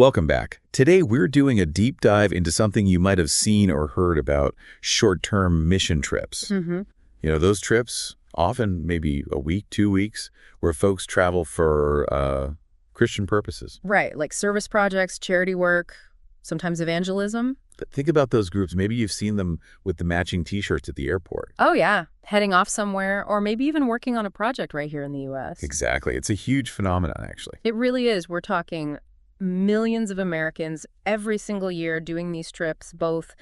Welcome back. Today we're doing a deep dive into something you might have seen or heard about: short-term mission trips. Mm-hmm. Those trips, often maybe a week, 2 weeks, where folks travel for Christian purposes. Right, like service projects, charity work, sometimes evangelism. But think about those groups. Maybe you've seen them with the matching T-shirts at the airport. Oh, yeah, heading off somewhere, or maybe even working on a project right here in the U.S. Exactly. It's a huge phenomenon, actually. It really is. We're talking millions of Americans every single year doing these trips, both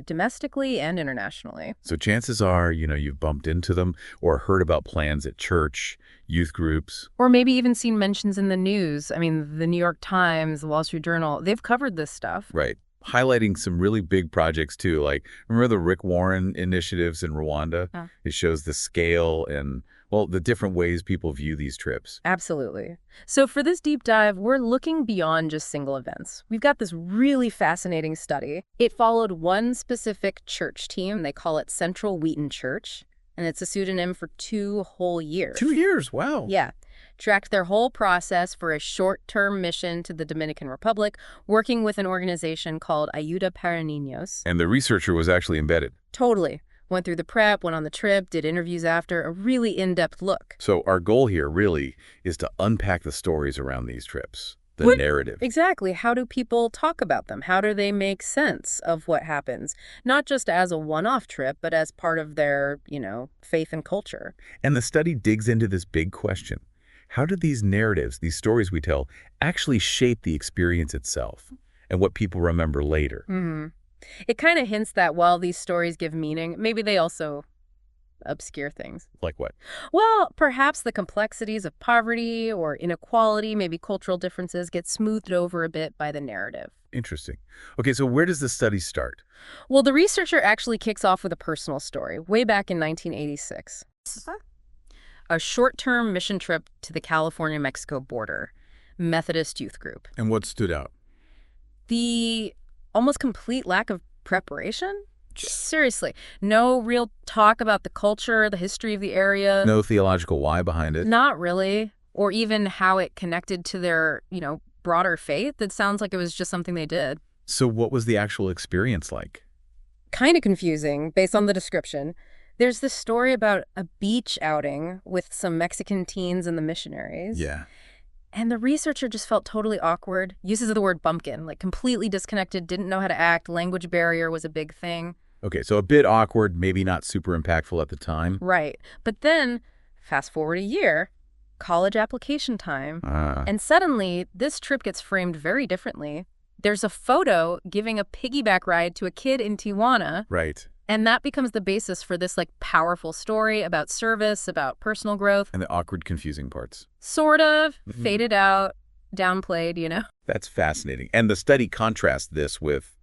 domestically and internationally. So chances are, you've bumped into them or heard about plans at church, youth groups. Or maybe even seen mentions in the news. I mean, the New York Times, the Wall Street Journal, they've covered this stuff. Right. Highlighting some really big projects, too. Like, remember the Rick Warren initiatives in Rwanda? Yeah. It shows the scale and, well, the different ways people view these trips. Absolutely. So for this deep dive, we're looking beyond just single events. We've got this really fascinating study. It followed one specific church team. They call it Central Wheaton Church, and it's a pseudonym for 2 whole years. 2 years? Wow. Yeah. Tracked their whole process for a short-term mission to the Dominican Republic, working with an organization called Ayuda para Niños. And the researcher was actually embedded. Totally. Went through the prep, went on the trip, did interviews after, a really in-depth look. So our goal here really is to unpack the stories around these trips, the narrative. Exactly. How do people talk about them? How do they make sense of what happens? Not just as a one-off trip, but as part of their, faith and culture. And the study digs into this big question. How do these narratives, these stories we tell, actually shape the experience itself and what people remember later? Mm-hmm. It kind of hints that while these stories give meaning, maybe they also obscure things. Like what? Well, perhaps the complexities of poverty or inequality, maybe cultural differences, get smoothed over a bit by the narrative. Interesting. Okay, so where does the study start? Well, the researcher actually kicks off with a personal story, way back in 1986. A short-term mission trip to the California-Mexico border, Methodist youth group. And what stood out? The almost complete lack of preparation? Seriously, no real talk about the culture, the history of the area. No theological why behind it? Not really. Or even how it connected to their, broader faith. It sounds like it was just something they did. So what was the actual experience like? Kind of confusing, based on the description. There's this story about a beach outing with some Mexican teens and the missionaries. Yeah. And the researcher just felt totally awkward, uses the word bumpkin, like completely disconnected, didn't know how to act, language barrier was a big thing. Okay, so a bit awkward, maybe not super impactful at the time. Right. But then, fast forward a year, college application time, and suddenly this trip gets framed very differently. There's a photo giving a piggyback ride to a kid in Tijuana. Right. And that becomes the basis for this powerful story about service, about personal growth. And the awkward, confusing parts. Sort of, faded out, downplayed, That's fascinating. And the study contrasts this with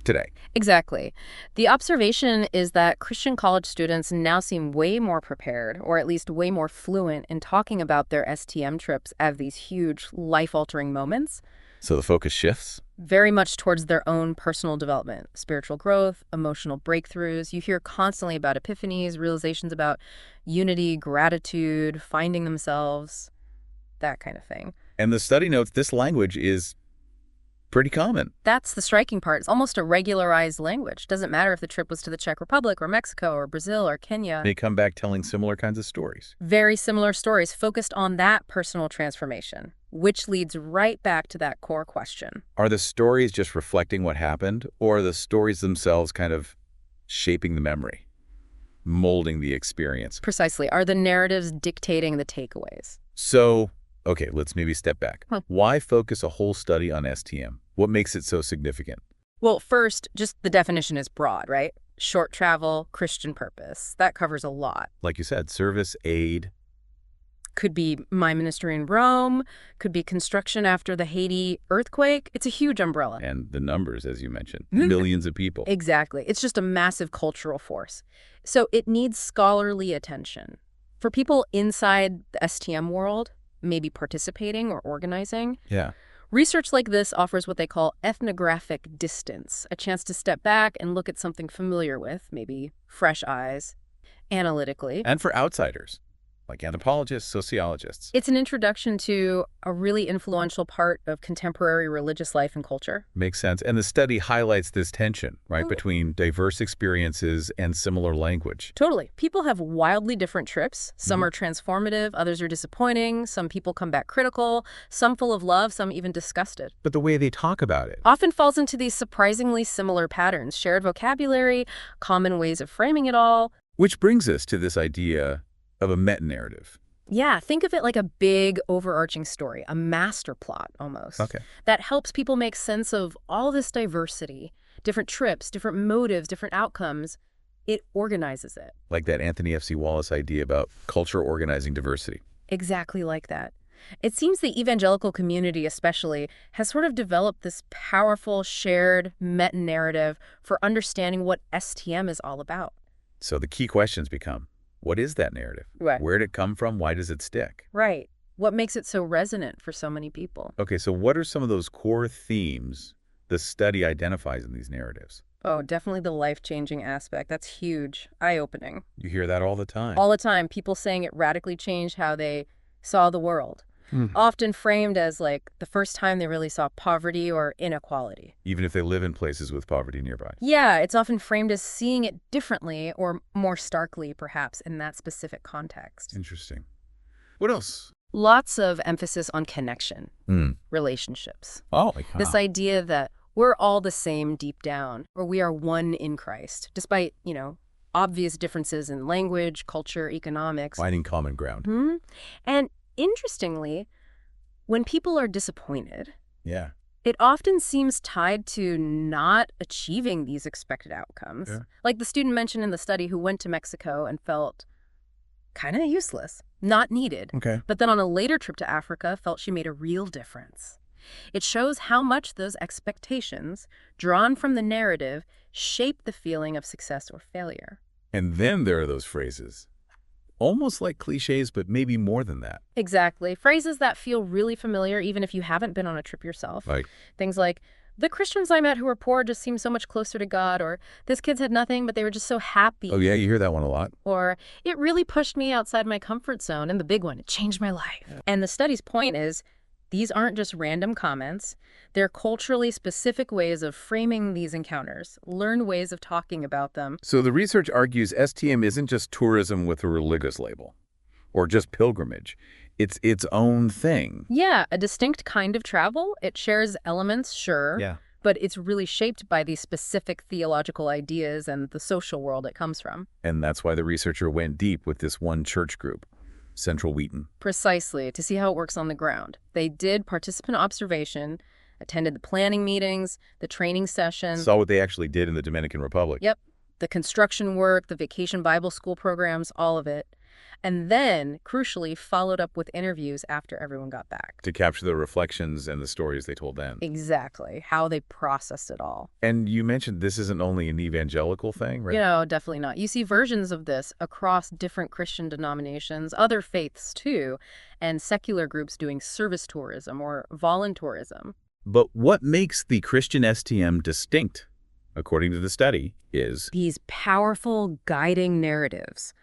today. Exactly. The observation is that Christian college students now seem way more prepared, or at least way more fluent in talking about their STM trips as these huge, life-altering moments. So the focus shifts? Very much towards their own personal development, spiritual growth, emotional breakthroughs. You hear constantly about epiphanies, realizations about unity, gratitude, finding themselves, that kind of thing. And the study notes this language is pretty common. That's the striking part. It's almost a regularized language. Doesn't matter if the trip was to the Czech Republic or Mexico or Brazil or Kenya. They come back telling similar kinds of stories. Very similar stories focused on that personal transformation, which leads right back to that core question. Are the stories just reflecting what happened, or are the stories themselves kind of shaping the memory, molding the experience? Precisely. Are the narratives dictating the takeaways? So, okay, let's maybe step back. Why focus a whole study on STM? What makes it so significant? Well, first, just the definition is broad, right? Short travel, Christian purpose. That covers a lot. Like you said, service, aid. Could be my ministry in Rome, could be construction after the Haiti earthquake. It's a huge umbrella. And the numbers, as you mentioned, millions of people. Exactly. It's just a massive cultural force. So it needs scholarly attention. For people inside the STM world, maybe participating or organizing, Yeah. research like this offers what they call ethnographic distance, a chance to step back and look at something familiar with, maybe fresh eyes, analytically. And for outsiders. like anthropologists, sociologists. It's an introduction to a really influential part of contemporary religious life and culture. Makes sense. And the study highlights this tension, right, between diverse experiences and similar language. Totally. People have wildly different trips. Some are transformative, others are disappointing, some people come back critical, some full of love, some even disgusted. But the way they talk about it. Often falls into these surprisingly similar patterns, shared vocabulary, common ways of framing it all. Which brings us to this idea of a meta-narrative. Yeah, think of it like a big overarching story, a master plot almost. Okay. That helps people make sense of all this diversity, different trips, different motives, different outcomes. It organizes it. Like that Anthony F.C. Wallace idea about culture organizing diversity. Exactly like that. It seems the evangelical community especially has sort of developed this powerful shared meta-narrative for understanding what STM is all about. So the key questions become, what is that narrative? Right. Where did it come from? Why does it stick? Right. What makes it so resonant for so many people? Okay, so what are some of those core themes the study identifies in these narratives? Oh, definitely the life-changing aspect. That's huge. Eye-opening. You hear that all the time. All the time, people saying it radically changed how they saw the world. Often framed as like the first time they really saw poverty or inequality. Even if they live in places with poverty nearby. Yeah, it's often framed as seeing it differently or more starkly, perhaps, in that specific context. Interesting. What else? Lots of emphasis on connection, relationships. Oh, This idea that we're all the same deep down, or we are one in Christ, despite, obvious differences in language, culture, economics. finding common ground. And interestingly, when people are disappointed, Yeah. it often seems tied to not achieving these expected outcomes. Yeah. Like the student mentioned in the study who went to Mexico and felt kind of useless, not needed. Okay. But then on a later trip to Africa, felt she made a real difference. It shows how much those expectations, drawn from the narrative, shape the feeling of success or failure. And then there are those phrases, almost like cliches, but maybe more than that. Exactly. Phrases that feel really familiar even if you haven't been on a trip yourself. Like, Things like, the Christians I met who were poor just seemed so much closer to God, or this kids had nothing, but they were just so happy. oh yeah, you hear that one a lot. Or, it really pushed me outside my comfort zone, and the big one, it changed my life. And the study's point is, these aren't just random comments. They're culturally specific ways of framing these encounters, learned ways of talking about them. So the research argues STM isn't just tourism with a religious label, or just pilgrimage. It's its own thing. Yeah, a distinct kind of travel. It shares elements, sure. Yeah. But it's really shaped by these specific theological ideas and the social world it comes from. And that's why the researcher went deep with this one church group, Central Wheaton. Precisely, to see how it works on the ground. They did participant observation, attended the planning meetings, the training sessions. Saw what they actually did in the Dominican Republic. Yep, the construction work, the vacation Bible school programs, all of it. And then, crucially, followed up with interviews after everyone got back. To capture the reflections and the stories they told then. Exactly, how they processed it all. And you mentioned this isn't only an evangelical thing, right? Definitely not. You see versions of this across different Christian denominations, other faiths too, and secular groups doing service tourism or voluntourism. But what makes the Christian STM distinct, according to the study, is These powerful guiding narratives,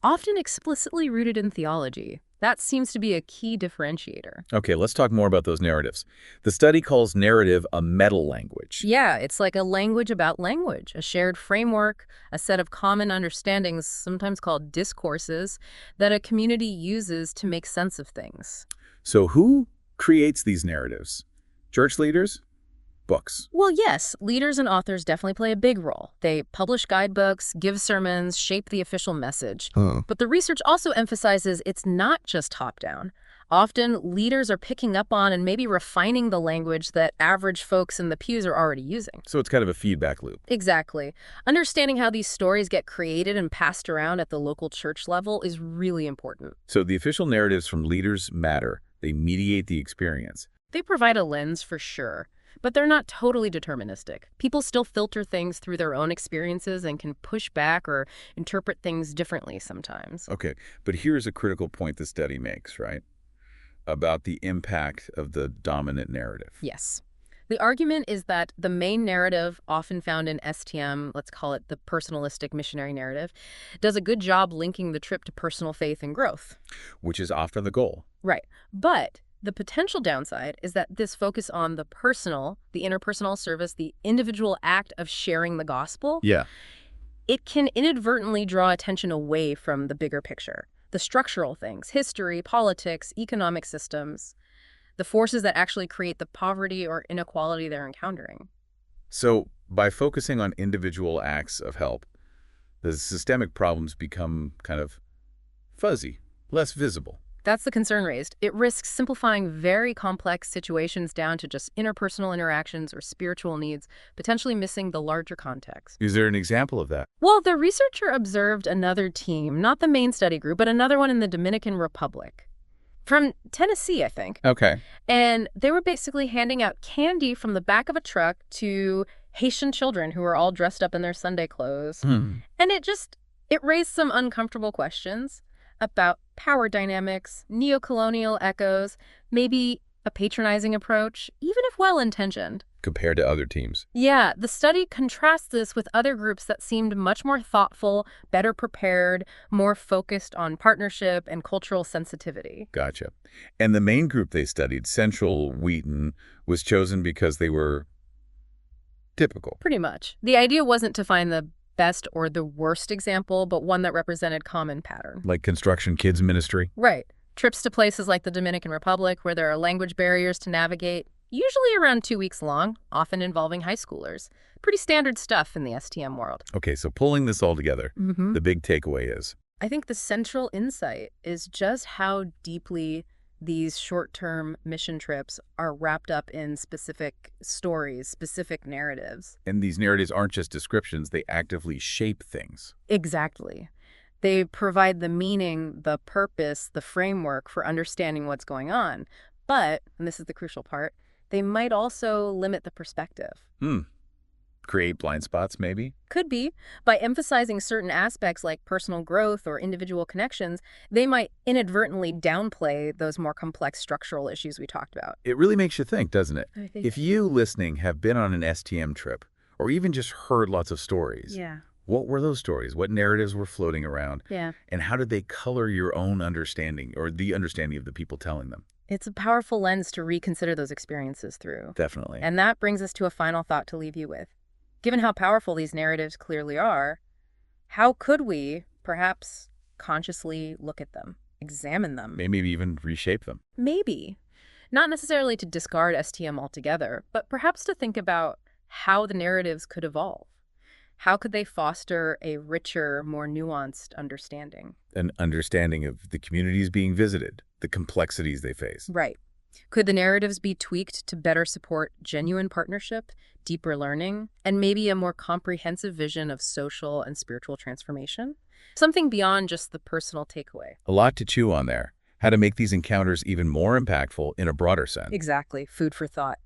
often explicitly rooted in theology. That seems to be a key differentiator. okay, let's talk more about those narratives. The study calls narrative a meta-language. Yeah, it's like a language about language, a shared framework, a set of common understandings, sometimes called discourses, that a community uses to make sense of things. So who creates these narratives? Church leaders? Books. Well, yes, leaders and authors definitely play a big role. They publish guidebooks, give sermons, shape the official message. But the research also emphasizes it's not just top-down. Often, leaders are picking up on and maybe refining the language that average folks in the pews are already using. So it's kind of a feedback loop. Exactly. Understanding how these stories get created and passed around at the local church level is really important. So the official narratives from leaders matter. They mediate the experience. They provide a lens for sure, but they're not totally deterministic. People still filter things through their own experiences and can push back or interpret things differently sometimes. Okay, but here's a critical point the study makes, right? About the impact of the dominant narrative. Yes. The argument is that the main narrative, often found in STM, let's call it the personalistic missionary narrative, does a good job linking the trip to personal faith and growth. Which is often the goal. Right. But the potential downside is that this focus on the personal, the interpersonal service, the individual act of sharing the gospel, Yeah. it can inadvertently draw attention away from the bigger picture. The structural things, history, politics, economic systems, the forces that actually create the poverty or inequality they're encountering. So by focusing on individual acts of help, the systemic problems become kind of fuzzy, less visible. That's the concern raised. It risks simplifying very complex situations down to just interpersonal interactions or spiritual needs, potentially missing the larger context. Is there an example of that? Well, the researcher observed another team, not the main study group, but another one in the Dominican Republic. From Tennessee, I think. Okay. And they were basically handing out candy from the back of a truck to Haitian children who were all dressed up in their Sunday clothes. And it raised some uncomfortable questions about power dynamics, neocolonial echoes, maybe a patronizing approach, even if well-intentioned. Compared to other teams. Yeah, the study contrasts this with other groups that seemed much more thoughtful, better prepared, more focused on partnership and cultural sensitivity. Gotcha. And the main group they studied, Central Wheaton, was chosen because they were typical. Pretty much. The idea wasn't to find the best or the worst example, but one that represented common pattern. Like construction kids ministry? Right. Trips to places like the Dominican Republic where there are language barriers to navigate, usually around 2 weeks long, often involving high schoolers. Pretty standard stuff in the STM world. Okay, so pulling this all together, the big takeaway is? I think the central insight is just how deeply these short-term mission trips are wrapped up in specific stories, specific narratives. And these narratives aren't just descriptions, they actively shape things. Exactly. They provide the meaning, the purpose, the framework for understanding what's going on. But, and this is the crucial part, they might also limit the perspective. Create blind spots, maybe? Could be. By emphasizing certain aspects like personal growth or individual connections, they might inadvertently downplay those more complex structural issues we talked about. It really makes you think, doesn't it? I think If you listening have been on an STM trip, or even just heard lots of stories, Yeah. what were those stories? What narratives were floating around? Yeah. And how did they color your own understanding or the understanding of the people telling them? It's a powerful lens to reconsider those experiences through. Definitely. And that brings us to a final thought to leave you with. Given how powerful these narratives clearly are, how could we perhaps consciously look at them, examine them? Maybe even reshape them. Maybe. Not necessarily to discard STM altogether, but perhaps to think about how the narratives could evolve. How could they foster a richer, more nuanced understanding? An understanding of the communities being visited, the complexities they face. Right. Could the narratives be tweaked to better support genuine partnership, deeper learning, and maybe a more comprehensive vision of social and spiritual transformation? Something beyond just the personal takeaway. A lot to chew on there. How to make these encounters even more impactful in a broader sense. Exactly. Food for thought.